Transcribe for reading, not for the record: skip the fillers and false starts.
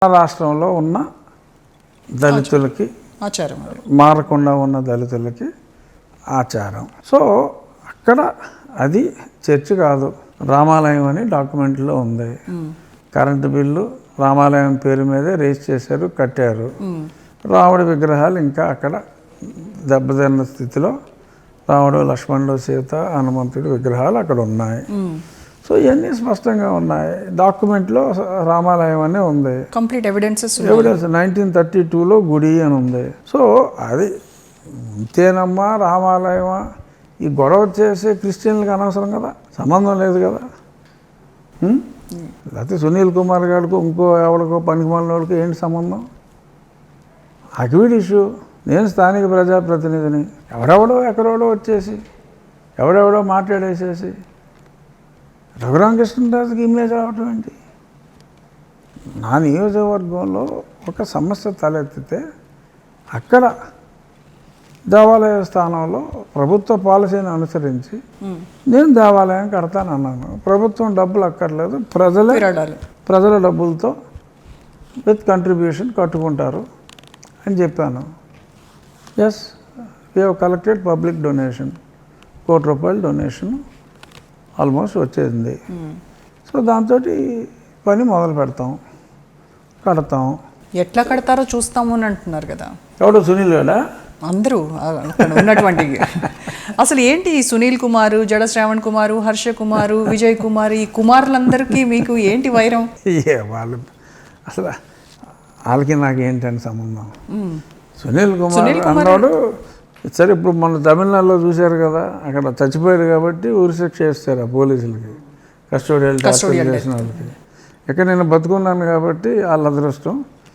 రాష్ట్రంలో ఉన్న దళితులకి ఆచారం, మారకుండా ఉన్న దళితులకి ఆచారం. సో అక్కడ అది చర్చ్ కాదు, రామాలయం అని డాక్యుమెంట్లో ఉంది. కరెంటు బిల్లు రామాలయం పేరు మీదే రేస్ చేశారు, కట్టారు. రాముడి విగ్రహాలు ఇంకా అక్కడ దెబ్బతిన్న స్థితిలో రాముడు, లక్ష్మణుడు, సీత, హనుమంతుడి విగ్రహాలు అక్కడ ఉన్నాయి. సో ఇవన్నీ స్పష్టంగా ఉన్నాయి. డాక్యుమెంట్లో రామాలయం అనే ఉంది, కంప్లీట్ ఎవిడెన్స్ 1932లో గుడి అని ఉంది. సో అది ఇంతేనమ్మా రామాలయమా, ఈ గొడవ చేసే క్రిస్టియన్లకు అనవసరం కదా, సంబంధం లేదు కదా. లేకపోతే సునీల్ కుమార్ గారికి ఇంకో ఎవరికో పనికిమాలిన వాళ్ళకి ఏంటి సంబంధం? అక్విడ్ ఇష్యూ. నేను స్థానిక ప్రజాప్రతినిధిని, ఎవడెవడో ఎక్కడెవడో వచ్చేసి ఎవడెవడో మాట్లాడేసేసి రఘురామకృష్ణరాజుకి ఇమేజ్ రావటం ఏంటి? నా నియోజకవర్గంలో ఒక సమస్య తలెత్తితే అక్కడ దేవాలయ స్థానంలో ప్రభుత్వ పాలసీని అనుసరించి నేను దేవాలయం కడతానన్నాను. ప్రభుత్వం డబ్బులు అక్కర్లేదు, ప్రజల డబ్బులతో విత్ కంట్రిబ్యూషన్ కట్టుకుంటారు అని చెప్పాను. Yes, we have collected public donation, ₹1,00,00,000 donation almost వచ్చేసింది. సో దాంతో పని మొదలు పెడతాం, కడతాం. ఎట్లా కడతారో చూస్తాము అని అంటున్నారు కదా. ఎవడో సునీల్ గాడా? అందరూ అక్కడ ఉన్నటువంటి అసలు ఏంటి ఈ సునీల్ కుమారు, జడ శ్రావణ్ కుమారు, హర్ష కుమారు, విజయ్ కుమార్, ఈ కుమారులందరికీ మీకు ఏంటి వైరం? వాళ్ళు అసలు వాళ్ళకి నాకు ఏంటంటే సంబంధం. సునీల్ కుమార్ అన్నాడు సరే, ఇప్పుడు మన తమిళనాడులో చూశారు కదా, అక్కడ చచ్చిపోయారు కాబట్టి ఊరి శిక్ష చేస్తారు ఆ పోలీసులకి, కస్టోడియల్ టార్చర్ చేసిన వాళ్ళకి. ఇక్కడ నేను బతుకున్నాను కాబట్టి వాళ్ళ అదృష్టం.